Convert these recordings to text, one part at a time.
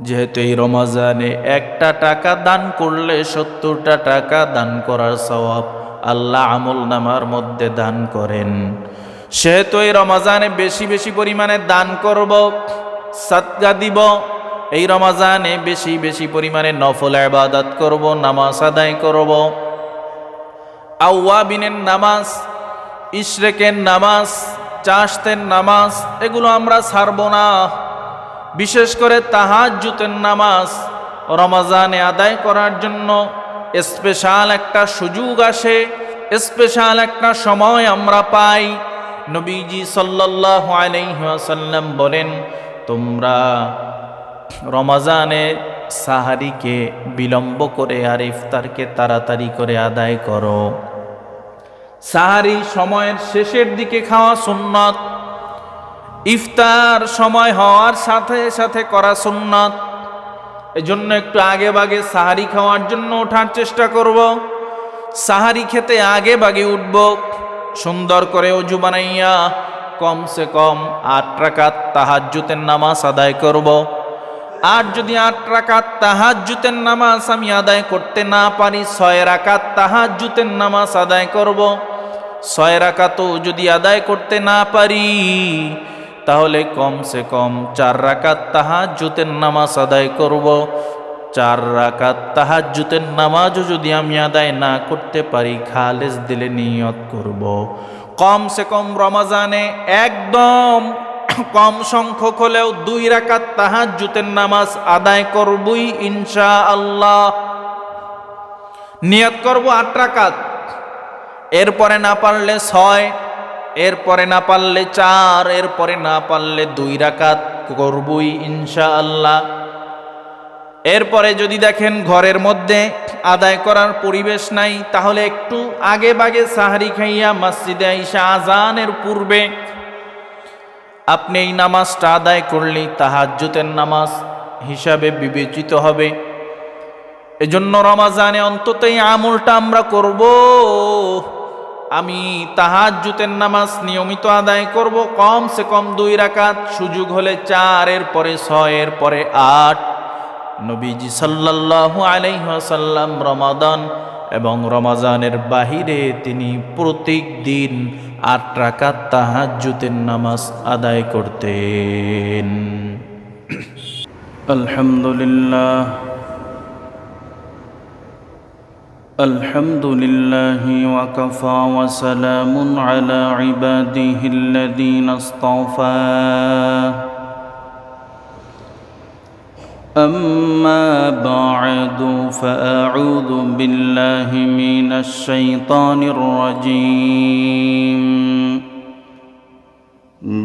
যেহেতু এই রমজানে একটা টাকা দান করলে 70টা টাকা দান করার সওয়াব আল্লাহ আমল নামার মধ্যে দান করেন। সেহেতু এই রমজানে বেশি বেশি পরিমাণে দান করব, সাদকা দিব। এই রমজানে বেশি বেশি পরিমাণে নফল ইবাদত করব, নামাজ আদায় করব। আওয়াবিনের নামাজ, ইশরেকের নামাজ, চাশতের নামাজ এগুলো আমরা ছাড়ব না। বিশেষ করে তাহাজ্জুদের নামাজ রমজানে আদায় করার জন্য স্পেশাল একটা সুযোগ আসে, স্পেশাল একটা সময় আমরা পাই। নবীজি সাল্লাল্লাহু আলাইহি ওয়াসাল্লাম বলেন, তোমরা রমজানে সাহারিকে বিলম্ব করে আর ইফতারকে তাড়াতাড়ি করে আদায় করো। সাহারি সময়ের শেষের দিকে খাওয়া সুন্নাত, ইফতার সময় হওয়ার সাথে সাথে করা সুন্নাত। এজন্য একটু আগে ভাগে সাহারি খাওয়ার জন্য ওঠার চেষ্টা করব। সাহারি খেতে আগে ভাগে উঠব, সুন্দর করে ওযু বানাইয়া কমসে কম 8 রাকাত তাহাজ্জুদের নামাজ আদায় করব। আর যদি 8 রাকাত তাহাজ্জুদের নামাজ আমি আদায় করতে না পারি, 6 রাকাত তাহাজ্জুদের নামাজ আদায় করব। 6 রাকাতও যদি আদায় করতে না পারি, তাহলে কমসে কম 4 রাকাত তাহাজ্জুদের নামাজ আদায় করব। 4 রাকাত তাহাজ্জুদের নামাজও যদি আমি আদায় না করতে পারি, খালেস দিলে নিয়ত করব কমসে কম রমজানে একদম কম সংখ্যক হলেও 2 রাকাত তাহাজ্জুদের নামাজ আদায় করবই ইনশাআল্লাহ। নিয়ত করব 8 রাকাত, এরপরে না পারলে 6, এরপরে না পারলে 4, এরপরে না পারলে 2 রাকাত করবই ইনশাআল্লাহ। এরপরে যদি দেখেন ঘরের মধ্যে আদায় করার পরিবেশ নাই, তাহলে একটু আগে ভাগে সাহারি খাইয়া মসজিদে আইসা আজানের পূর্বে আপনি এই নামাজটা আদায় করলেই তাহাজ্জুদের নামাজ হিসাবে বিবেচিত হবে। এজন্য রমজানে অন্তত এই আমলটা আমরা করব। আমি তাহাজ্জুদের নামাজ নিয়মিত আদায় করব, কমসে কম 2 রাকাত, সুযোগ হলে 4, এরপরে 6, এরপরে 8। নবীজি সাল্লাল্লাহু আলাইহি ওয়াসাল্লাম রমাদান এবং রমজানের বাহিরে তিনি প্রত্যেকদিন 8 রাকাত তাহাজ্জুদের নামাজ আদায় করতেন। আলহামদুলিল্লাহ, আলহামদুলিল্লাহি ওয়া কাফা ওয়া সালামুন আলা ইবাদিহিল্লাযীনা ইসতাফা। أما بعد فأعوذ بالله من الشيطان الرجيم.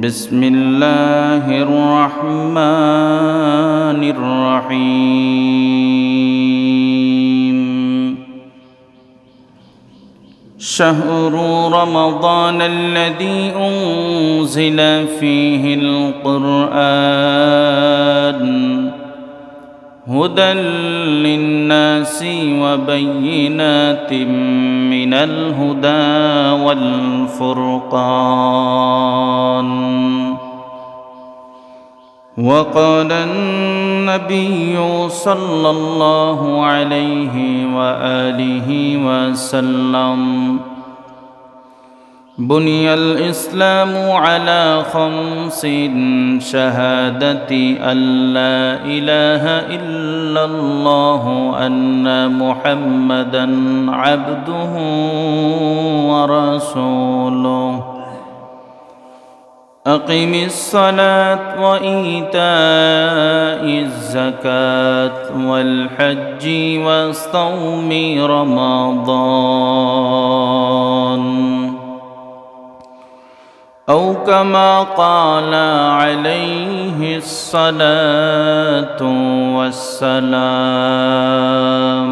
بسم الله الرحمن الرحيم. شهر رمضان الذي أنزل فيه القرآن هدى للناس وبينات من الهدى والفرقان. وقال النبي صلى الله عليه وآله وسلم: بني الإسلام على 5: شهادة أن لا إله إلا الله وأن محمدا عبده ورسوله، أقم الصلاة وإيتاء الزكاة والحج وصوم رمضان، أو كما قال عليه الصلاة والسلام.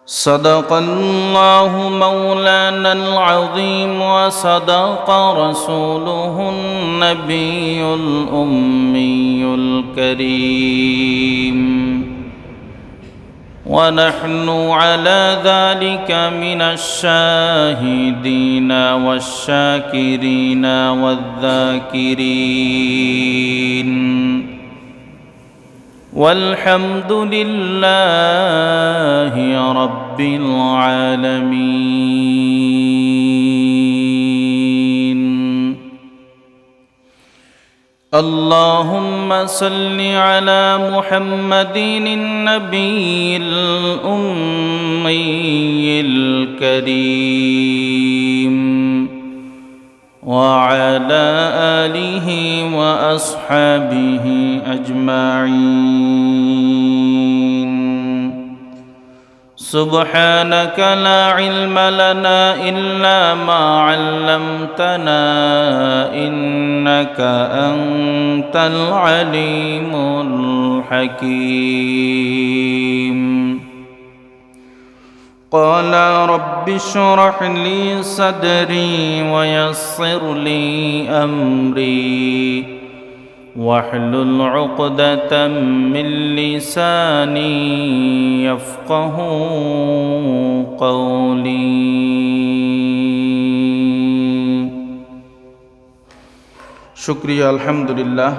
صدق الله مولانا العظيم وصدق رسوله النبي الأمي الكريم. ونحن على ذلك من الشاهدين والشاكرين والذاكرين والحمد لله رب العالمين. اللهم صل على محمد النبي الأمي الكريم وعلى آله وأصحابه أجمعين. سبحانك لا علم لنا إلا ما علمتنا إنك أنت العليم الحكيم. قال رب اشرح لي صدري ويسر لي أمري واحلل عقدة من لساني يفقه قولي. শুকরিয়া, আলহামদুলিল্লাহ।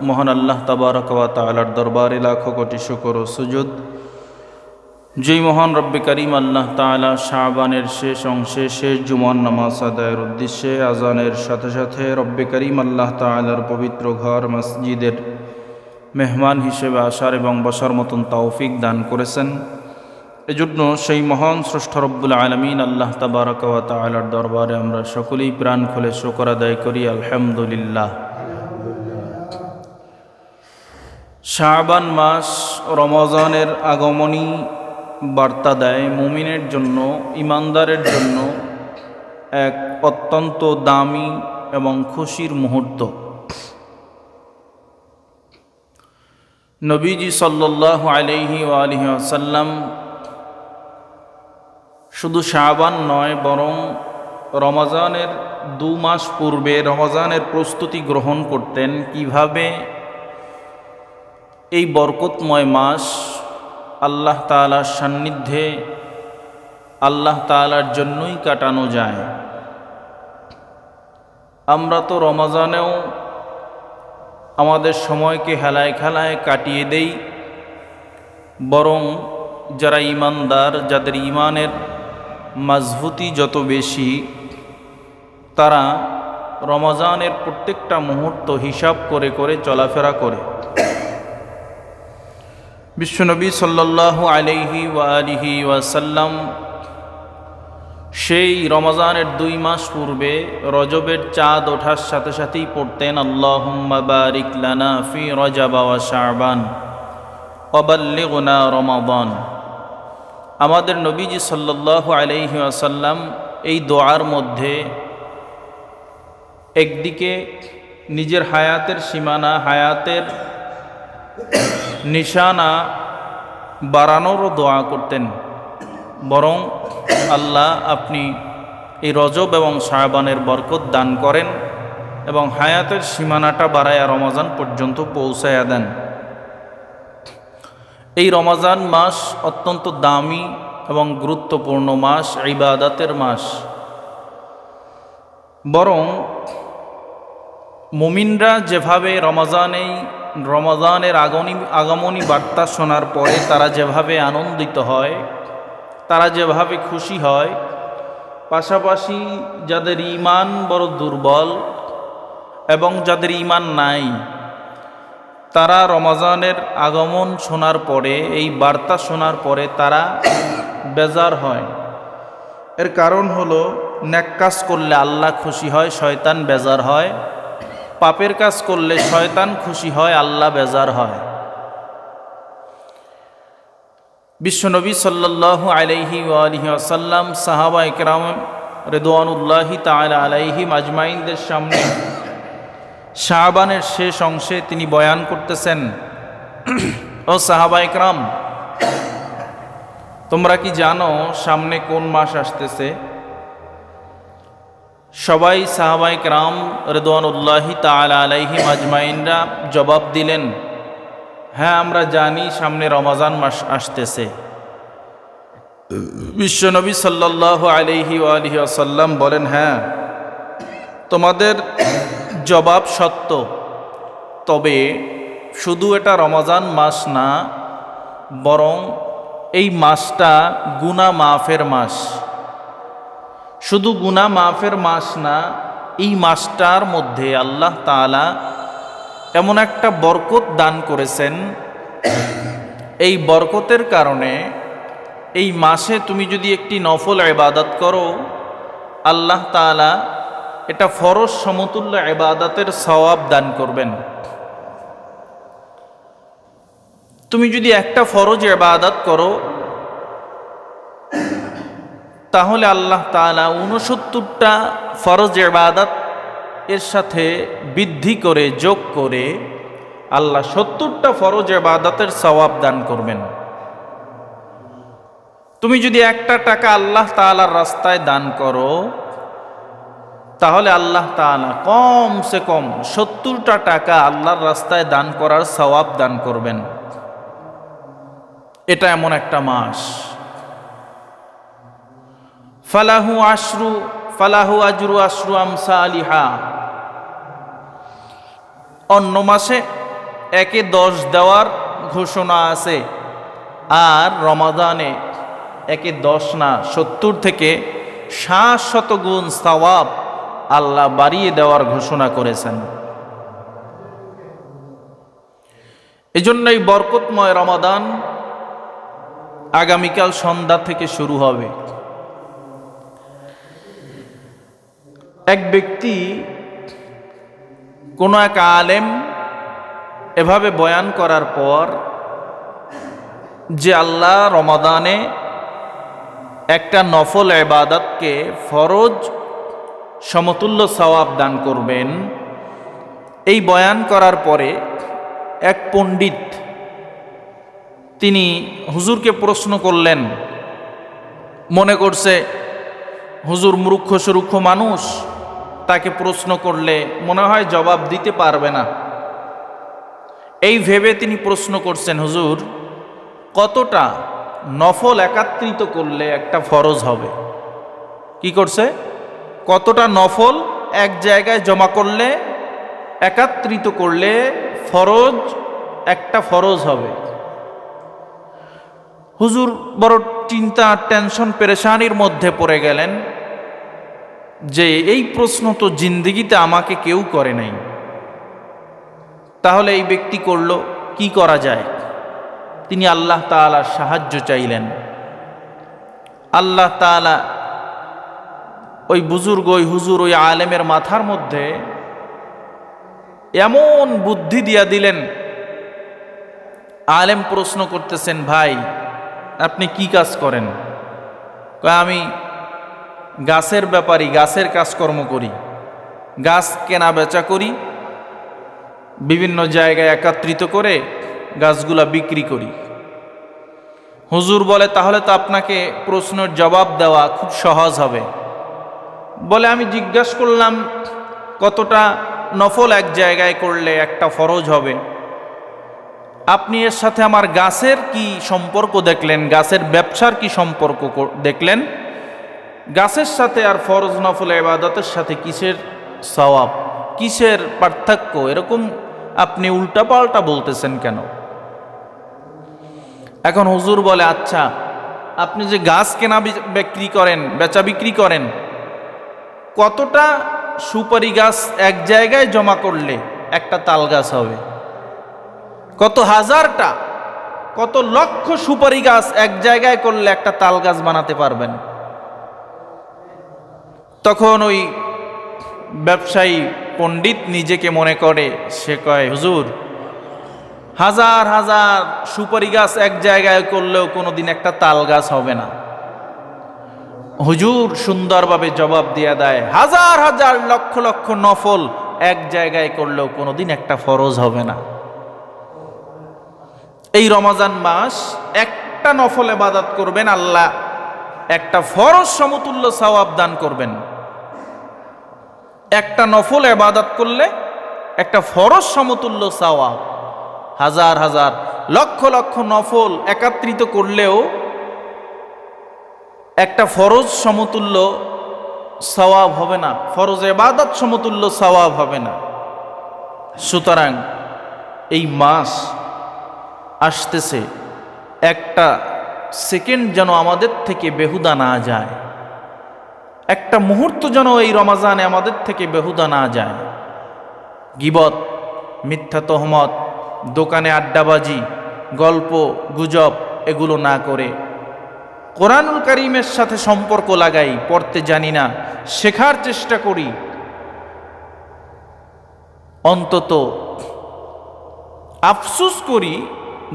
মহান আল্লাহ তাবারক ওয়া তাআলার দরবারে লাখো কোটি শুকর ও সুজুদ। যেই মহান রব্বে করিম আল্লাহ তাআলা শাবানের শেষ অংশে শেষ জুমার নামাজ আদায়ের উদ্দেশ্যে আজানের সাথে সাথে রব্বে করিম আল্লাহ তাআলার পবিত্র ঘর মসজিদের মেহমান হিসেবে আসার এবং বসার মতন তৌফিক দান করেছেন। এজন্য সেই মহান স্রষ্টা রব্বুল আলামিন আল্লাহ তাবারক ওয়া তাআলার দরবারে আমরা সকলেই প্রাণ খুলে শুকর আদায় করি, আলহামদুলিল্লাহ। শাবান মাস রমজানের আগমনী বার্তা দেয় মুমিনের জন্য, ইমানদারের জন্য এক অত্যন্ত দামি এবং খুশির মুহূর্ত। নবীজি সাল্লাল্লাহু আলাইহি ওয়া আলিহি ওয়াসাল্লাম শুধু শাবান নয়, বরং রমজানের 2 মাস পূর্বে রমজানের প্রস্তুতি গ্রহণ করতেন। কিভাবে এই বরকতময় মাস আল্লাহ তাআলার সান্নিধ্যে আল্লাহ তাআলার জন্যই কাটানো যায়। আমরা তো রমজানেও আমাদের সময়কে হেলায় খেলায় কাটিয়ে দেই, বরং যারা ঈমানদার, যাদের ঈমানের মজবুতি যত বেশি, তারা রমজানের প্রত্যেকটা মুহূর্ত হিসাব করে করে চলাফেরা করে। বিশ্বনবী সাল্লাল্লাহু আলাইহি ওয়া আলিহি ওয়াসাল্লাম সেই রমজানের 2 মাস পূর্বে রজবের চাঁদ ওঠার সাথে সাথেই পড়তেন আল্লাহুম্মা বারিক লানা ফি রজব ওয়া শাবান ওয়া বাল্লিগনা রমাদান। আমাদের নবীজি সাল্লাল্লাহু আলাইহি ওয়াসাল্লাম এই দোয়ার মধ্যে একদিকে নিজের হায়াতের সীমানা, হায়াতের নিশানা বাড়ানোরও দোয়া করতেন, বরং আল্লাহ আপনি এই রজব এবং শাবানের বরকত দান করেন এবং হায়াতের সীমানাটা বাড়ায়া রমজান পর্যন্ত পৌঁছায়া দেন। এই রমজান মাস অত্যন্ত দামি এবং গুরুত্বপূর্ণ মাস, ইবাদতের মাস। বরং মুমিনরা যেভাবে রমজানের আগমনী বার্তা শোনার পরে তারা যেভাবে আনন্দিত হয়, তারা যেভাবে খুশি হয়, পাশাপাশি যাদের ঈমান বড় দুর্বল এবং যাদের ঈমান নাই, তারা রমজানের আগমন শোনার পরে, এই বার্তা শোনার পরে তারা বেজার হয়। এর কারণ হলো, নেক কাজ করলে আল্লাহ খুশি হয়, শয়তান বেজার হয়। পাপের কাজ করলে শয়তান খুশি হয়, আল্লাহ বেজার হয়। বিশ্বনবী সাল্লাল্লাহু আলাইহি ওয়া আলিহি ওয়াসাল্লাম সাহাবায়ে কেরাম রিদওয়ানুল্লাহি তাআলা আলাইহিম আজমাইনদের সামনে শাবানের শেষ অংশে তিনি বয়ান করতেছেন, ও সাহাবায়ে কেরাম, তোমরা কি জানো সামনে কোন মাস আসতেছে? সবাই সাহাবায়ে কেরাম রিদওয়ানুল্লাহি তাআলা আলাইহিম আজমাইনরা জবাব দিলেন, হ্যাঁ আমরা জানি সামনে রমজান মাস আসতেছে। বিশ্বনবী সাল্লাল্লাহু আলাইহি ওয়াসাল্লাম বলেন, হ্যাঁ, তোমাদের জবাব সত্য, তবে শুধু এটা রমজান মাস না, বরং এই মাসটা গুনাহ মাফের মাস। শুধু গুনাহ মাফের মাস না, এই মাসটার মধ্যে আল্লাহ তাআলা এমন একটা বরকত দান করেছেন, এই বরকতের কারণে এই মাসে তুমি যদি একটি নফল ইবাদত করো, আল্লাহ তাআলা এটা ফরজ সমতুল্য ইবাদতের সওয়াব দান করবেন। তুমি যদি একটা ফরজ ইবাদত করো, তাহলে আল্লাহ তাআলা ৬৯টা ফরজ ইবাদত এর সাথে বৃদ্ধি করে যোগ করে আল্লাহ ৭০টা ফরজ ইবাদতের সওয়াব দান করবেন। তুমি যদি একটা টাকা আল্লাহ তাআলার রাস্তায় দান করো, তাহলে আল্লাহ তাআলা কমসে কম ৭০টা টাকা আল্লাহর রাস্তায় দান করার সওয়াব দান করবেন। এটা এমন একটা মাস। ফালাহু আজরু আশরু আমসালিহা। অন্য মাসে ১-১০ দেওয়ার ঘোষণা আছে, আর রমাদানে ১-১০ না, ৭০ থেকে ৭০০ গুণ সওয়াব আল্লাহ বাড়িয়ে দেওয়ার ঘোষণা করেছেন। এজন্যই বরকতময় রমাদান আগামীকাল সন্ধ্যা থেকে শুরু হবে। এক ব্যক্তি, কোনো এক আলেম এভাবে বয়ান করার পর যে আল্লাহ রমাদানে একটা নফল ইবাদতকে ফরজ সমতুল্য সওয়াব দান করবেন, এই বয়ান করার পরে এক পণ্ডিত তিনি হুজুরকে প্রশ্ন করলেন। মনে করছে হুজুর মূর্খ সুরূক্ষ মানুষ, তাকে প্রশ্ন করলে মনে হয় জবাব দিতে পারবে না। এই ভেবে তিনি প্রশ্ন করছেন, হুজুর কতটা নফল একত্রিত করলে একটা ফরজ হবে? কি করছে? কতটা নফল এক জায়গায় জমা করলে, একত্রিত করলে ফরজ একটা ফরজ হবে? হুজুর বড় চিন্তা, টেনশন, পেরেশানির মধ্যে পড়ে গেলেন যে এই প্রশ্ন তো জিন্দেগিতে আমাকে কেউ করে নাই, তাহলে এই ব্যক্তি করলো, কি করা যায়? তিনি আল্লাহ তাআলার সাহায্য চাইলেন। আল্লাহ তাআলা ওই বুজুর্গ, ওই হুজুর, ওই আলেমের মাথার মধ্যে এমন বুদ্ধি দিয়া দিলেন। আলেম প্রশ্ন করতেছেন, ভাই আপনি কি কাজ করেন? আমি গাছের ব্যাপারী, গাছের কাজকর্ম করি, গাছ কেনা বেচা করি, বিভিন্ন জায়গায় একত্রিত করে গাছগুলা বিক্রি করি। হুজুর বলে, তাহলে তো আপনাকে প্রশ্নের জবাব দেওয়া খুব সহজ হবে। বলে, আমি জিজ্ঞাসা করলাম কতটা নফল এক জায়গায় করলে একটা ফরজ হবে? আপনি এর সাথে আমার গাছের কি সম্পর্ক দেখলেন? গাছের ব্যবসার কি সম্পর্ক দেখলেন? গাছের সাথে আর ফরজ নফল ইবাদতের সাথে কিসের সওয়াব, কিসের পার্থক্য? এরকম আপনি উল্টাপাল্টা বলতেছেন কেন? এখন হুজুর বলে, আচ্ছা আপনি যে গাছ কেনা বিক্রি করেন, বেচা বিক্রি করেন, কতটা সুপারি গাছ এক জায়গায় জমা করলে একটা তাল গাছ হবে? কত হাজারটা, কত লক্ষ সুপারি গাছ এক জায়গায় করলে একটা তাল গাছ বানাতে পারবেন? তখন ওই ব্যবসায়ী পণ্ডিত নিজেকে মনে করে, সে কয়, হুজুর হাজার হাজার সুপারি গাছ এক জায়গায় করলেও কোনোদিন একটা তাল গাছ হবে না। হুজুর সুন্দরভাবে জবাব দিয়ে দেয়, হাজার হাজার লক্ষ লক্ষ নফল এক জায়গায় করলেও কোনোদিন একটা ফরজ হবে না। এই রমজান মাস একটা নফল ইবাদত করবেন, আল্লাহ একটা ফরজ সমতুল্য সওয়াব দান করবেন। একটা নফল ইবাদত করলে একটা ফরজ সমতুল্য সওয়াব। হাজার হাজার লক্ষ লক্ষ নফল একত্রিত করলেও একটা ফরজ সমতুল্য সওয়াব হবে না, ফরজ ইবাদত সমতুল্য সওয়াব হবে না। সুতরাং এই মাস আসতেছে, একটা সেকেন্ড যেন আমাদের থেকে বেহুদা না যায়, একটা মুহূর্ত যেন এই রমাজানে আমাদের থেকে বেহুদা না যায়। গীবত, মিথ্যা তহমত, দোকানে আড্ডাবাজি, গল্প গুজব এগুলো না করে কোরআনুল কারীমের সাথে সম্পর্ক লাগাই, পড়তে জানি না, শেখার চেষ্টা করি। অন্তত আফসোস করি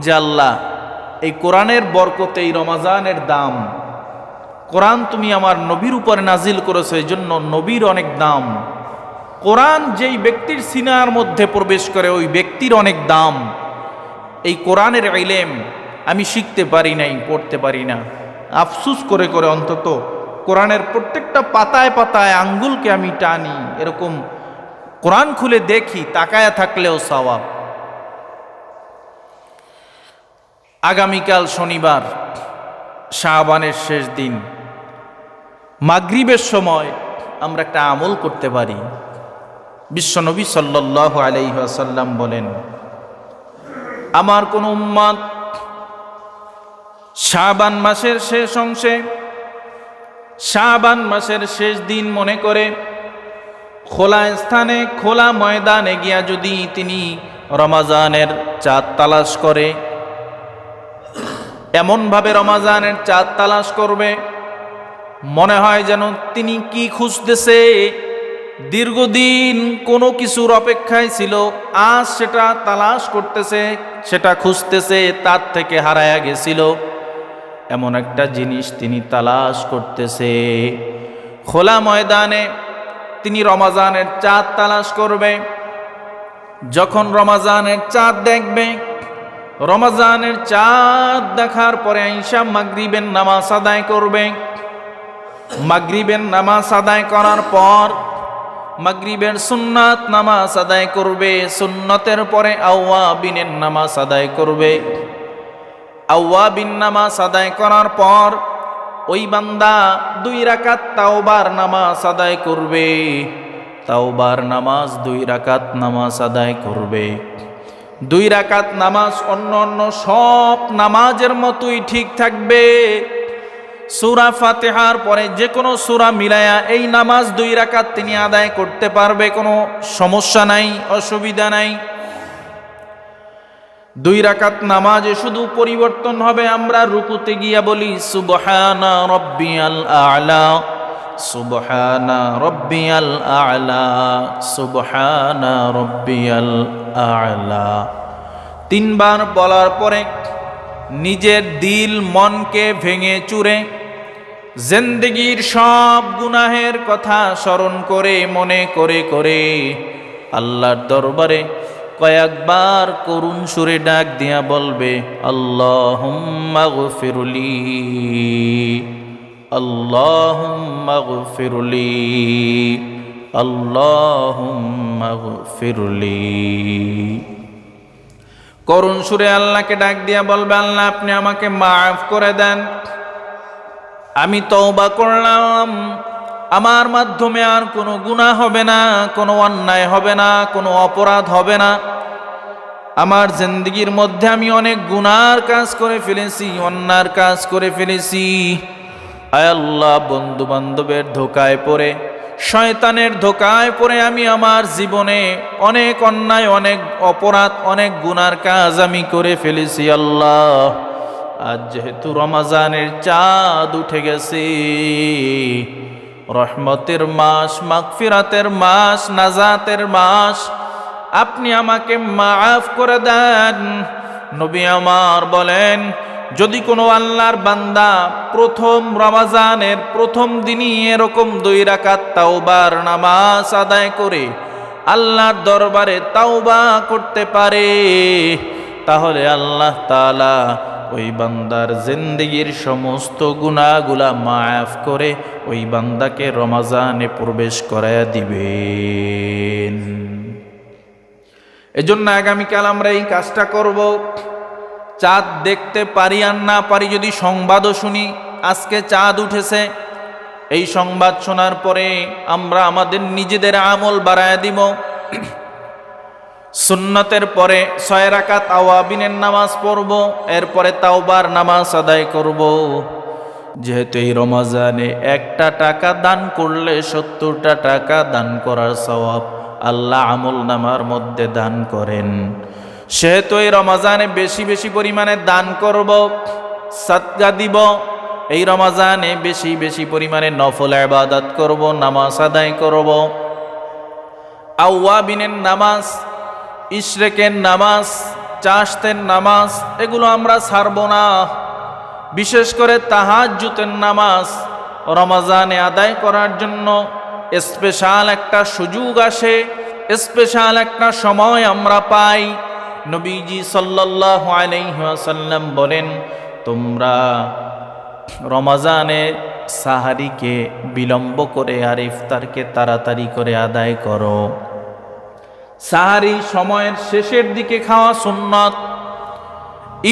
যে আল্লাহ, এই কোরআনের বরকতে, এই রমাজানের দাম, কোরআন তুমি আমার নবীর উপরে নাজিল করেছো, এই জন্য নবীর অনেক দাম। কোরআন যেই ব্যক্তির সিনার মধ্যে প্রবেশ করে ওই ব্যক্তির অনেক দাম। এই কোরআনের ইলম আমি শিখতে পারি নাই, পড়তে পারি না, আফসোস করে করে অন্তত কোরআনের প্রত্যেকটা পাতায় পাতায় আঙ্গুলকে আমি টানি, এরকম কোরআন খুলে দেখি, তাকায়া থাকলেও সওয়াব। আগামীকাল শনিবার, শাবানের শেষ দিন, মাগরিবের সময় আমরা একটা আমল করতে পারি। বিশ্বনবী সাল্লাল্লাহু আলাইহি ওয়াসাল্লাম বলেন, আমার কোন উম্মত শাবান মাসের শেষ অংশে, শাবান মাসের শেষ দিন মনে করে খোলা স্থানে, খোলা ময়দানে গিয়া যদি তিনি রমাজানের চাঁদ তালাশ করে, এমনভাবে রমাজানের চাঁদ তালাশ করবে মনে হয় যেন তিনি কি খুঁজতেছে, দীর্ঘদিন কোনো কিছুর অপেক্ষায় ছিল, আজ সেটা তালাশ করতেছে, সেটা খুঁজতেছে, তার থেকে হারায়া গেছিল, এমন একটা জিনিস তিনি তালাশ করতেছে। খোলা ময়দানে তিনি রমাজানের চাঁদ তালাশ করবে। যখন রমাজানের চাঁদ দেখবে, রমাজানের চাঁদ দেখার পরে আইসা মাগরিবের নামাজ আদায় করবে। মাগরিবের নামাজ আদায় করার পর মাগরিবের সুন্নাত নামাজ আদায় করবে, সুন্নতের পরে আওয়াবিনের নামাজ আদায় করবে। আওয়াবিন নামাজ আদায় করার পর ওই বান্দা 2 রাকাত তাওবার নামাজ আদায় করবে। তাওবার নামাজ 2 রাকাত নামাজ আদায় করবে। 2 রাকাত নামাজ অন্য অন্য সব নামাজের মতোই ঠিক থাকবে। সূরা ফাতিহার পরে যে কোনো সূরা মিলায়া এই নামাজ 2 রাকাত তিনি আদায় করতে পারবে, কোনো সমস্যা নাই, অসুবিধা নাই। 2 রাকাত নামাজে শুধু পরিবর্তন হবে, আমরা রুকুতে গিয়া বলি সুবহানা রাব্বিয়াল আ'লা, সুবহানা রাব্বিয়াল আ'লা, সুবহানা রাব্বিয়াল আ'লা। 3 বার বলার পরে নিজের দিল মনকে ভেঙে চুরে জিন্দেগীর সব গুনাহের কথা স্মরণ করে, মনে করে করে আল্লাহর দরবারে কয়েকবার করুণ সুরে ডাক দিয়া বলবে, আল্লাহুম্মা গফিরলি, আল্লাহুম্মা গফিরলি, আল্লাহুম্মা গফিরলি। করুণ সুরে আল্লাহকে ডাক দিয়া বলবে, আল্লাহ আপনি আমাকে মাফ করে দেন, আমি তওবা করলাম, আমার মাধ্যমে আর কোনো গুনাহ হবে না, কোনো অন্যায় হবে না, কোনো অপরাধ হবে না। আমার জিন্দেগীর মধ্যে আমি অনেক গুনার কাজ করে ফেলেছি, অন্যায়ের কাজ করে ফেলেছি। আয় আল্লাহ, বন্ধু বান্ধবের ধোকায় পড়ে, শয়তানের ধোকায় পড়ে আমি আমার জীবনে অনেক অন্যায়, অনেক অপরাধ, অনেক গুনার কাজ আমি করে ফেলেছি। আল্লাহ, আজ যেহেতু রমাজানের চাঁদ উঠে গেছে, রহমতের মাস, মাগফিরাতের মাস, নাজাতের মাস, আপনি আমাকে মাফ করে দেন। নবী আমার বলেন, যদি কোনো আল্লাহর বান্দা প্রথম রমাজানের প্রথম দিনই এরকম 2 রাকাত তাওবার নামাজ আদায় করে আল্লাহর দরবারে তাওবা করতে পারে, তাহলে আল্লাহ তাআলা ওই বান্দার জিন্দেগীর সমস্ত গুনাহগুলা মাফ করে ওই বান্দাকে রমাজানে প্রবেশ করায়া দিবেন। এজন্য আগামীকাল আমরা এই কাজটা করব। চাঁদ দেখতে পারি আর না পারি, যদি সংবাদও শুনি আজকে চাঁদ উঠেছে। এই সংবাদ শোনার পরে আমরা আমাদের নিজেদের আমল বাড়ায় দিব। সুন্নতের পরে 6 রাকাত আওয়াবিনের নামাজ পড়ব, এরপরে তাওবার নামাজ আদায় করব। যেহেতু এই রমজানে 1টা টাকা দান করলে 70টা টাকা দান করার সওয়াব আল্লাহ আমল নামার মধ্যে দান করেন। সেহেতু এই রমজানে বেশি বেশি পরিমাণে দান করব, সাদকা দিব। এই রমজানে বেশি বেশি পরিমাণে নফল ইবাদত করব, নামাজ আদায় করব। আওয়াবিনের নামাজ, ইশরেকের নামাজ, চাশতের নামাজ এগুলো আমরা ছাড়ব না। বিশেষ করে তাহাজ্জুদের নামাজ রমজানে আদায় করার জন্য স্পেশাল একটা সুযোগ আসে, স্পেশাল একটা সময় আমরা পাই। নবীজি সাল্লাল্লাহু আলাইহি ওয়াসাল্লাম বলেন, তোমরা রমজানে সাহারিকে বিলম্ব করে আর ইফতারকে তাড়াতাড়ি করে আদায় করো। সাহারি সময়ের শেষের দিকে খাওয়া সুন্নত,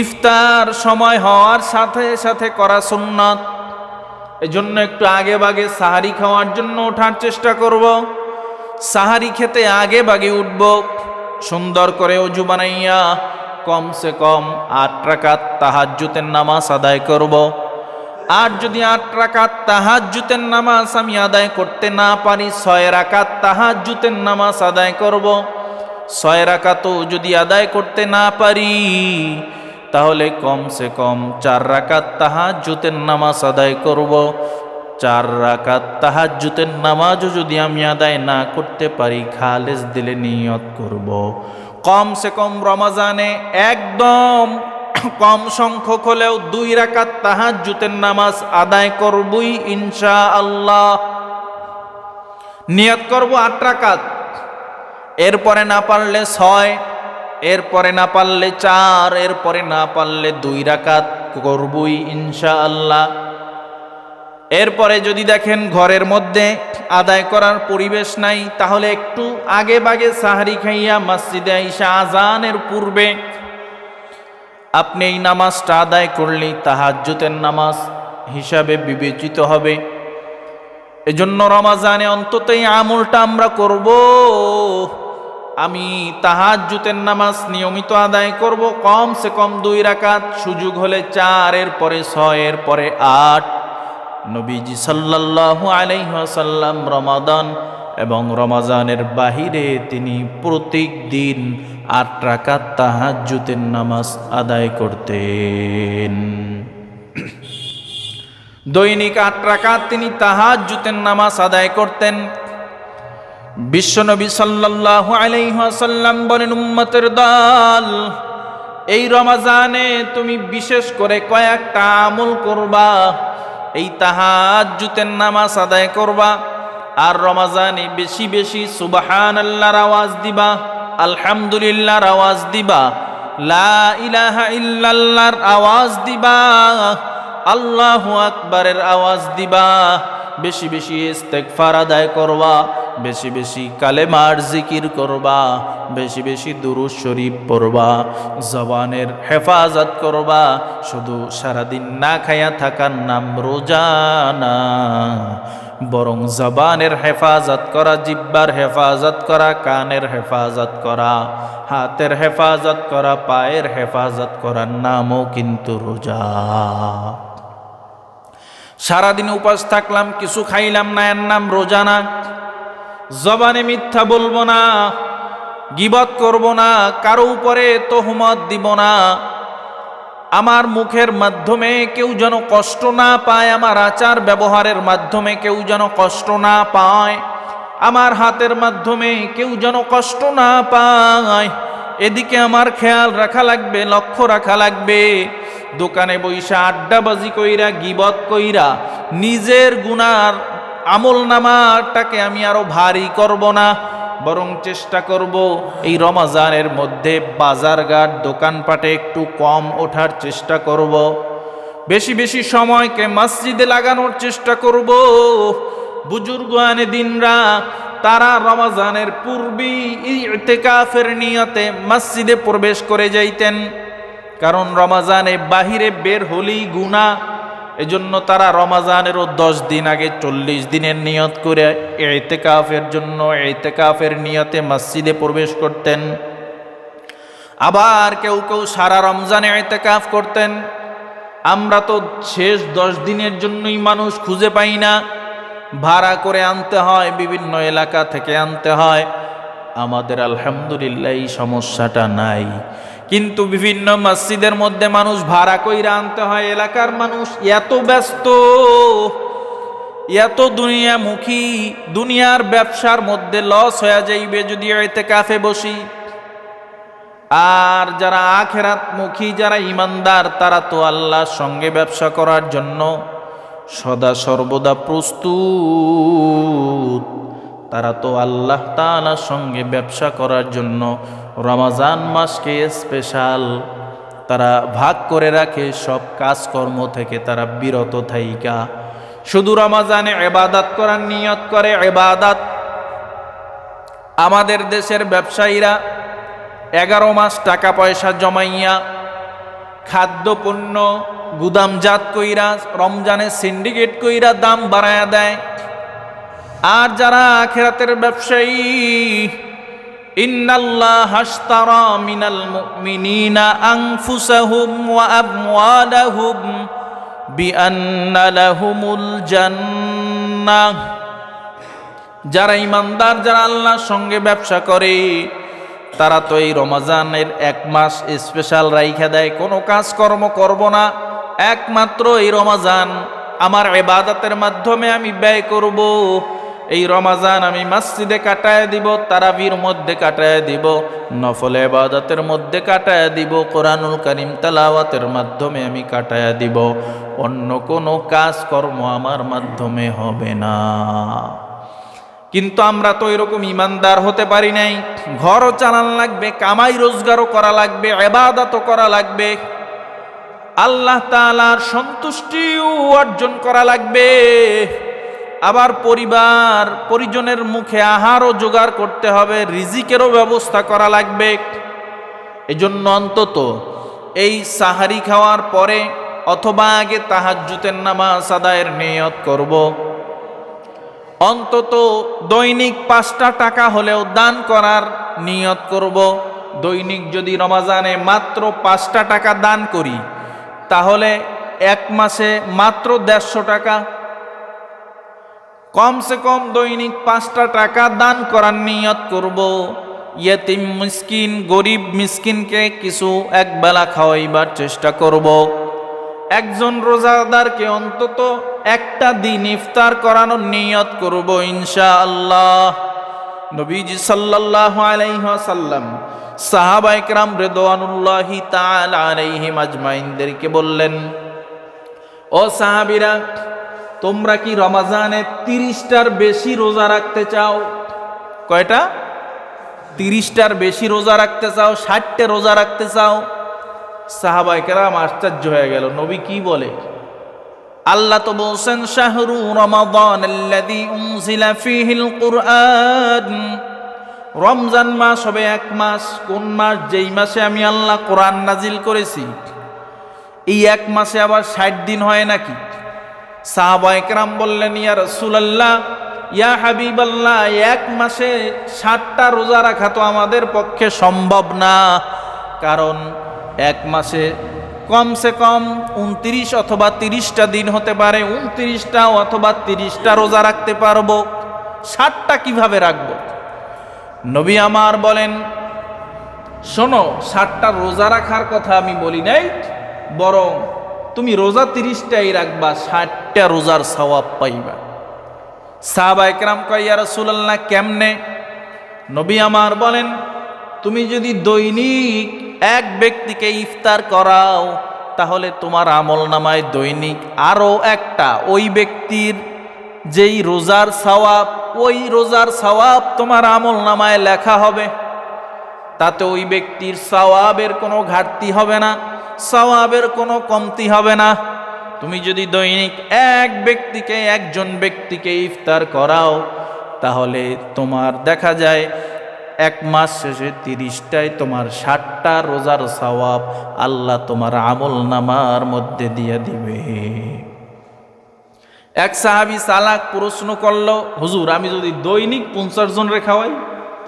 ইফতার সময় হওয়ার সাথে সাথে করা সুন্নত। এজন্য একটু আগে ভাগে সাহারি খাওয়ার জন্য ওঠার চেষ্টা করব। সাহারি খেতে আগে ভাগে উঠব, সুন্দর করে ওযু বানাইয়া কমসে কম 8 রাকাত তাহাজ্জুদের নামাজ আদায় করব। আর যদি 8 রাকাত তাহাজ্জুদের নামাজ আমি আদায় করতে না পারি, 6 রাকাত তাহাজ্জুদের নামাজ আদায় করব। 6 রাকাতও যদি আদায় করতে না পারি, তাহলে কমসে কম 4 রাকাত তাহাজ্জুদের নামাজ আদায় করব। 4 রাকাত তাহাজ্জুদের নামাজও যদি আমি আদায় না করতে পারি, খালেস দিলে নিয়ত করব কমসে কম রমজানে একদম কম সংখ্যক হলেও 2 রাকাত তাহাজ্জুদের নামাজ আদায় করবই ইনশাআল্লাহ। নিয়ত করব 8 রাকাত, এরপরে না পারলে 6, এরপরে না পারলে 4, এরপরে না পারলে 2 রাকাত করবই ইনশাআল্লাহ। এরপরে যদি দেখেন ঘরের মধ্যে আদায় করার পরিবেশ নাই, তাহলে একটু আগে ভাগে সাহারি খাইয়া মসজিদে আইসা আজানের পূর্বে আপনি এই নামাজটা আদায় করলেই তাহাজ্জুদের নামাজ হিসাবে বিবেচিত হবে। এজন্য রমজানে অন্তত এই আমলটা আমরা করব। আমি তাহাজ্জুদের নামাজ নিয়মিত আদায় করব, কমসে কম 2 রাকাত, সুযোগ হলে 4, এরপরে 6, এরপরে 8। নবীজি সাল্লাল্লাহু আলাইহি ওয়াসাল্লাম রমাদান এবং রমজানের বাহিরে তিনি প্রত্যেকদিন 8 রাকাত তাহাজ্জুদের নামাজ আদায় করতেন। দৈনিক 8 রাকাত তিনি তাহাজ্জুদের নামাজ আদায় করতেন। বিশ্বনবী সাল্লাল্লাহু আলাইহি ওয়াসাল্লাম বলেন, উম্মতের দল, এই রমজানে তুমি বিশেষ করে কয়েকটা আমল করবা। এই তাহাজ্জুদের নামাজ আদায় করবা, আর রমজানে বেশি বেশি সুবহানাল্লাহর আওয়াজ দিবা, আলহামদুলিল্লাহর আওয়াজ দিবা, লা ইলাহা ইল্লাল্লাহর আওয়াজ দিবা, আল্লাহু আকবারের আওয়াজ দিবা। বেশি বেশি ইস্তেগফার আদায় করবা, বেশি বেশি কালেমার জিকির করবা, বেশি বেশি দুরূদ শরীফ পড়বা, জবানের হেফাজত করবা। শুধু সারাদিন না খায়া থাকার নাম রোজা না, বরং জবানের হেফাজত করা, জিহ্বার হেফাজত করা, কানের হেফাজত করা, হাতের হেফাজত করা, পায়ের হেফাজত করার নামও কিন্তু রোজা। সারাদিন উপাস থাকলাম, কিছু খাইলাম না, এর নাম রোজা না। জবানে মিথ্যা বলবো না, গীবত করব না, কারো উপরে তোহমত দিব না। আমার মুখের মাধ্যমে কেউ যেন কষ্ট না পায়, আমার আচার ব্যবহারের মাধ্যমে কেউ যেন কষ্ট না পায়, আমার হাতের মাধ্যমে কেউ যেন কষ্ট না পায়, এদিকে আমার খেয়াল রাখা লাগবে, লক্ষ্য রাখা লাগবে। দোকানে বইসা আড্ডাবাজি কইরা, গীবত কইরা নিজের গুনার আমল নামাটাকে আমি আরো ভারী করব না, বরং চেষ্টা করব এই রমজানের মধ্যে বাজারঘাট দোকানপাটে একটু কম ওঠার চেষ্টা করব, বেশি বেশি সময়কে মসজিদে লাগানোর চেষ্টা করব। বুজুর্গানে দিনরা তারা রমজানের পূর্বেই ইতিকাফের নিয়তে মসজিদে প্রবেশ করে যাইতেন, কারণ রমজানে বাহিরে বের হলেই গুনাহ, এজন্য তারা রমাজানেরও 10 দিন আগে 40 দিনের নিয়ত করে ইতিকাফের জন্য ইতিকাফের নিয়তে মসজিদে প্রবেশ করতেন। আবার কেউ কেউ সারা রমজানে ইতিকাফ করতেন। আমরা তো শেষ 10 দিনের জন্যই মানুষ খুঁজে পাই না, ভাড়া করে আনতে হয়, বিভিন্ন এলাকা থেকে আনতে হয়। আমাদের আলহামদুলিল্লাহ এই সমস্যাটা নাই, কিন্তু বিভিন্ন মসজিদের মধ্যে মানুষ ভাড়া কইরা আনতে হয়। এলাকার মানুষ এত ব্যস্ত, এত দুনিয়ামুখী, দুনিয়ার ব্যবসার মধ্যে লস হয়ে যাইবে যদি ইতিকাফে বসি। আর যারা আখিরাতমুখী, যারা ইমানদার, তারা তো আল্লাহর সঙ্গে ব্যবসা করার জন্য সদা সর্বদা প্রস্তুত। তারা তো আল্লাহ তাআলার সঙ্গে ব্যবসা করার জন্য রমজান মাসকে স্পেশাল তারা ভাগ করে রাখে, সব কাজকর্ম থেকে তারা বিরত থাইকা শুধু রমজানে ইবাদত করার নিয়ত করে। ইবাদত আমাদের দেশের ব্যবসায়ীরা 11 মাস টাকা পয়সা জমাইয়া খাদ্যপণ্য গুদামজাত কইরা রমজানে সিন্ডিকেট কইরা দাম বাড়ায়া দেয়। আর যারা আখিরাতের ব্যবসায়ী, ইন্নাল্লাহা আশতারা মিনাল মুমিনিনা আনফুসাহুম ওয়া আমওয়ালাহুম বিআন্না লাহুমুল জান্নাহ। যারা ইমানদার, যারা আল্লাহর সঙ্গে ব্যবসা করে, তারা তো এই রমজানের 1 মাস স্পেশাল রাইখা দেয়, কোনো কাজকর্ম করব না, একমাত্র এই রমজান আমার ইবাদতের মাধ্যমে আমি ব্যয় করব। এই রমজান আমি মসজিদে কাটায় দিব, তারাবির মধ্যে কাটায় দিব, নফল ইবাদতের মধ্যে কাটায় দিব, কোরআনুল কারীম তেলাওয়াতের মাধ্যমে আমি কাটায় দিব। অন্য কোনো কাজকর্ম আমার মাধ্যমে হবে না। কিন্তু আমরা তো এরকম ইমানদার হতে পারি নাই। ঘরও চালান লাগবে, কামাই রোজগারও করা লাগবে, ইবাদতও করা লাগবে, আল্লাহ তাআলার সন্তুষ্টিও অর্জন করা লাগবে। আবার পরিবার পরিজনের মুখে আহারও জোগাড় করতে হবে, রিজিকেরও ব্যবস্থা করা লাগবে। এজন্য অন্তত এই সাহারি খাওয়ার পরে অথবা আগে তাহাজ্জুদের নামাজ আদায়ের নিয়ত করব। অন্তত দৈনিক 5টা টাকা হলেও দান করার নিয়ত করব। দৈনিক যদি রমজানে মাত্র 5টা টাকা দান করি, তাহলে 1 মাসে মাত্র 150 টাকা। কমসে কম দৈনিক 5টা টাকা দান করার নিয়ত করব। ইয়েতিম মিসকিন, গরিব মিসকিনকে কিছু একবেলা খাওয়াইবার চেষ্টা করব। একজন রোজাদারকে অন্তত একটা দিন ইফতার করানোর নিয়ত করব ইনশাআল্লাহ। নবীজি সাল্লাল্লাহু আলাইহি ওয়াসাল্লাম সাহাবায়ে কেরাম রিদওয়ানুল্লাহি তাআলা আলাইহিম আজমাইনদেরকে বললেন, ও সাহাবীরা, তোমরা কি রমজানে 30টার বেশি রোজা রাখতে চাও? কয়টা? 30টার বেশি রোজা রাখতে চাও? 60টা রোজা রাখতে চাও? সাহাবায়ে কেরাম আশ্চর্য হয়ে গেল, নবী কি বলে? আল্লাহ তো বলছেন, শাহরু রমাদানাল্লাযী উনজিলা ফীহিল কুরআন। রমজান মাস হবে 1 মাস। কোন মাস? যেই মাসে আমি আল্লাহ কোরআন নাজিল করেছি। এই 1 মাসে আবার 60 দিন হয় নাকি? সাহাবায়ে কেরাম বললেন, ইয়া রাসূলুল্লাহ, ইয়া হাবিবাল্লাহ, 1 মাসে 60টা রোজা রাখা তো আমাদের পক্ষে সম্ভব না। কারণ 1 মাসে কমসে কম 29 অথবা 30টা দিন হতে পারে, 29টা অথবা 30টা রোজা রাখতে পারবো, 60টা কিভাবে রাখবো? নবী আমার বলেন, শোনো, 60টা রোজা রাখার কথা আমি বলি নাই, বরং তুমি রোজা 30টাই রাখবা, 60টা রোজার সওয়াব পাইবা। সাহাবায়ে কেরাম কয়, ইয়া রাসূলুল্লাহ, কেমনে? নবী আমার বলেন, তুমি যদি দৈনিক 1 ব্যক্তিকে ইফতার করাও, তাহলে তোমার আমলনামায় দৈনিক আরো একটা ওই ব্যক্তির যেই রোজার সওয়াব, ওই রোজার সওয়াব তোমার আমলনামায় লেখা হবে। তাতে ওই ব্যক্তির সওয়াবের কোনো ঘাটতি হবে না, সওয়াবের কোনো কমতি হবে না। তুমি যদি দৈনিক একজন ব্যক্তিকে ইফতার করাও, তাহলে তোমার দেখা যায় 1 মাস শেষে 30টায় তোমার 60টা রোজার সওয়াব আল্লাহ তোমার আমল নামার মধ্যে দিয়ে দিবে। এক সাহাবী চালাক প্রশ্ন করলো, হুজুর আমি যদি দৈনিক 50 জন রে খাওয়াই,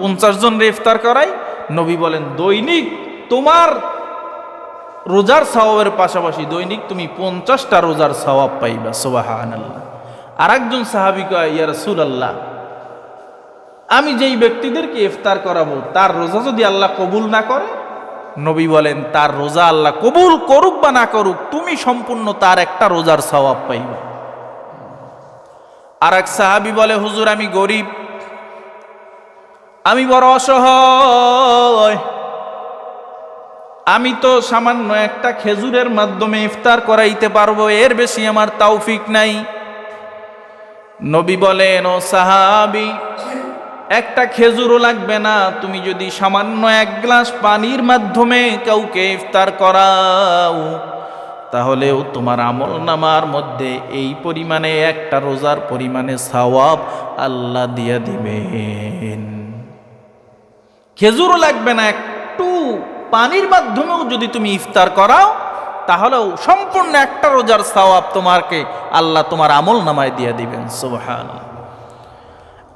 50 জন রে ইফতার করাই, নবী বলেন দৈনিক তোমার রোজার সওয়াবের পাশাপাশি দৈনিক তুমি 50টা রোজার সওয়াব পাইবা। সুবহানাল্লাহ। আর একজন সাহাবী কয়, ইয়া রাসূলুল্লাহ, আমি যেই ব্যক্তিদেরকে ইফতার করাবো তার রোজা যদি আল্লাহ কবুল না করে, নবী বলেন তার রোজা আল্লাহ কবুল করুক বা না করুক, তুমি সম্পূর্ণ তার একটা রোজার সওয়াব পাইবা। আর এক সাহাবী বলে, হুজুর আমি গরিব, আমি বড় অসহায়, আমি তো সামান্য একটা খেজুরের মাধ্যমে ইফতার করাইতে পারবো, এর বেশি আমার তৌফিক নাই। নবী বলেন, ও সাহাবী, একটা খেজুরও লাগবে না, তুমি যদি সামান্য 1 গ্লাস পানির মাধ্যমে কাউকে ইফতার করাও, তাহলেও তোমার আমলনামার মধ্যে এই পরিমাণে একটা রোজার পরিমাণে সওয়াব আল্লাহ দিয়ে দিবেন। খেজুরও লাগবে না, একটু পানির মাধ্যমেও যদি তুমি ইফতার করাও, তাহলেও সম্পূর্ণ একটা রোজার সওয়াব তোমাকে আল্লাহ তোমার আমলনামায় দিয়ে দিবেন। সুবহানাল্লাহ।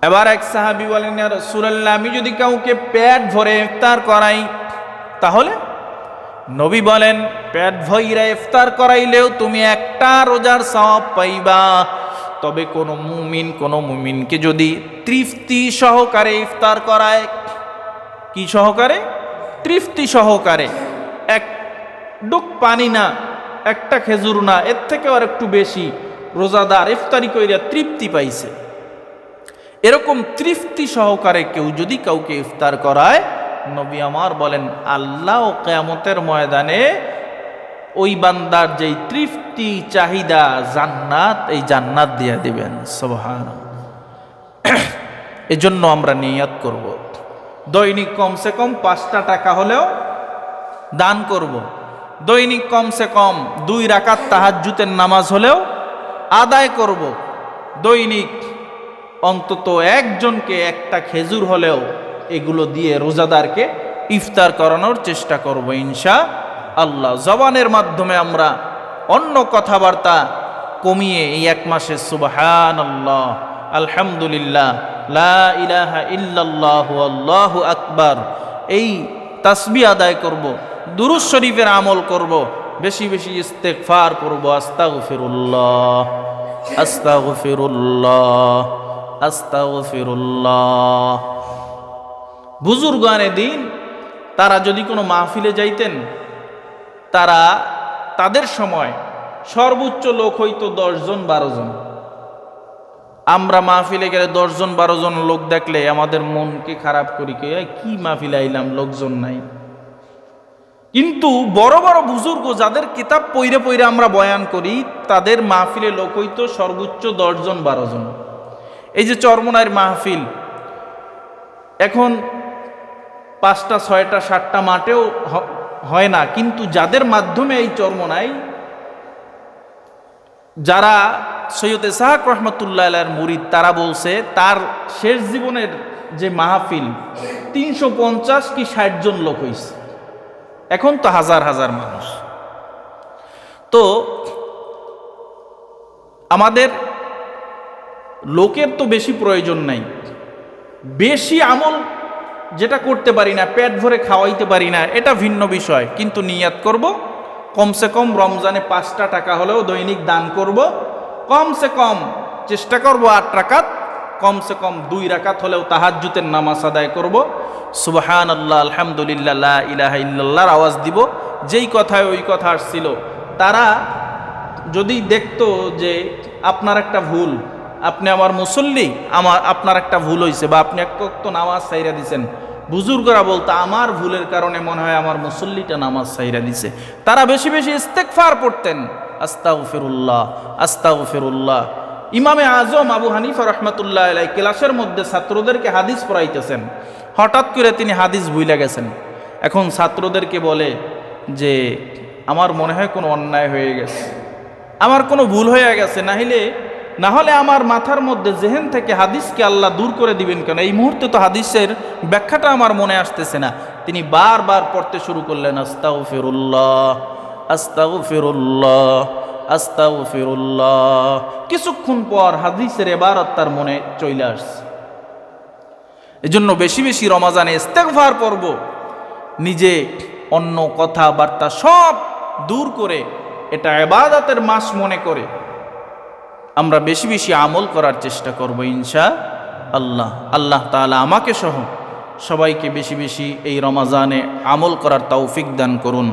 এবার এক সাহাবী বলেন, ইয়া রাসূলুল্লাহ, আমি যদি কাউকে পেট ভরে ইফতার করাই, তাহলে? নবী বলেন, পেট ভইরা ইফতার করাইলেও তুমি একটা রোজার সওয়াব পাইবা, তবে কোন মুমিনকে যদি তৃপ্তি সহকারে ইফতার করায়, কি সহকারে? তৃপ্তি সহকারে, এক ডুক পানি না, একটা খেজুর না, এর থেকে আর একটু বেশি, রোজাদার ইফতারি কইরা তৃপ্তি পাইছে, এরকম তৃপ্তি সহকারে কেউ যদি কাউকে ইফতার করায়, নবী আমার বলেন আল্লাহ কিয়ামতের ময়দানে ওই বান্দার যেই তৃপ্তি চাহিদা জান্নাত, এই জান্নাত দিয়ে দিবেন। সুবহানাল্লাহ। এজন্য আমরা নিয়ত করব, দৈনিক কমসে কম 5টা টাকা হলেও দান করব, দৈনিক কমসে কম 2 রাকাত তাহাজ্জুদের নামাজ হলেও আদায় করব, দৈনিক অন্তত একজনকে একটা খেজুর হলেও এগুলো দিয়ে রোজাদারকে ইফতার করানোর চেষ্টা করব ইনশাআল্লাহ। জবানের মাধ্যমে আমরা অন্য কথাবার্তা কমিয়ে এই 1 মাসে সুবহানাল্লাহ, আলহামদুলিল্লাহ, লা ইলাহা ইল্লাল্লাহু আল্লাহু আকবার, এই তাসবিহ আদায় করব, দুরূদ শরীফের আমল করব, বেশি বেশি ইস্তেগফার করব, আস্তাগফিরুল্লাহ আস্তাগফিরুল্লাহ আস্তাগফিরুল্লাহ। বুজুর্গানে দিন তারা যদি কোনো মাহফিলে যাইতেন, তাদের সময় সর্বোচ্চ লোক হইতো 10 জন 12 জন। আমরা মাহফিলে গেলে 10 জন 12 জন লোক দেখলে আমাদের মনকে খারাপ করি, কি মাহফিলে আইলাম, লোকজন নাই। কিন্তু বড় বড় বুজুর্গ যাদের কিতাব পইরে পইরে আমরা বয়ান করি, তাদের মাহফিলে লোক হইতো সর্বোচ্চ 10 জন 12 জন। এই যে চরমনাইয়ের মাহফিল, এখন 5টা 6টা 7টা মাঠেও হয় না, কিন্তু যাদের মাধ্যমে এই চরমনাই, যারা সৈয়দ ইসহাক রহমতুল্লাহ আলাইহির মুরিদ, তারা বলছে তার শেষ জীবনের যে মাহফিল 350 কি 60 জন লোক হইছে, এখন তো হাজার হাজার মানুষ। তো আমাদের লোকের তো বেশি প্রয়োজন নাই, বেশি আমল যেটা করতে পারি না, পেট ভরে খাওয়াইতে পারি না, এটা ভিন্ন বিষয়, কিন্তু নিয়াত করব কমসে কম রমজানে 5টা টাকা হলেও দৈনিক দান করব, কমসে কম চেষ্টা করব 8 রাকাত, কমসে কম 2 রাকাত হলেও তাহাজ্জুদের নামাজ আদায় করব, সুবহানাল্লাহ আলহামদুলিল্লাহ লা ইলাহা ইল্লাল্লাহর আওয়াজ দিব। যেই কথায় ওই কথা আসছিল, তারা যদি দেখতো যে আপনার একটা ভুল, আপনি আমার মুসল্লি, আপনার একটা ভুল হয়েছে, বা আপনি এক ওয়াক্ত নামাজ ছাইরা দিছেন, বুজুর্গরা বলতো আমার ভুলের কারণে মনে হয় আমার মুসল্লিটা নামাজ ছাইরা দিছে, তারা বেশি বেশি ইস্তেগফার পড়তেন, আস্তাগফিরুল্লাহ আস্তাগফিরুল্লাহ। ইমামে আজম আবু হানিফা রহমতুল্লাহ আলাইহি ক্লাসের মধ্যে ছাত্রদেরকে হাদিস পড়াইতেছেন, হঠাৎ করে তিনি হাদিস ভুলে গেছেন। এখন ছাত্রদেরকে বলে যে আমার মনে হয় কোনো অন্যায় হয়ে গেছে, আমার কোনো ভুল হয়ে গেছে, না হলে আমার মাথার মধ্যে জেহেন থেকে হাদিসকে আল্লাহ দূর করে দিবেন কেন, এই মুহূর্তে তো হাদিসের ব্যাখ্যাটা আমার মনে আসতেছে না। তিনি বারবার পড়তে শুরু করলেন, আস্তাগফিরুল্লাহ আস্তাগফিরুল্লাহ আস্তাগফিরুল্লাহ। কিছুক্ষণ পর হাদিসের ইবারত তার মনে চলে আসছে। এজন্য বেশি বেশি রমাজানে ইস্তেগফার পড়ব, নিজে অন্য কথাবার্তা সব দূর করে এটা ইবাদতের মাস মনে করে আমরা বেশি বেশি আমল করার চেষ্টা করব ইনশাআল্লাহ। আল্লাহ তাআলা আমাকে সহ সবাইকে বেশি বেশি এই রমাজানে আমল করার তৌফিক দান করুন।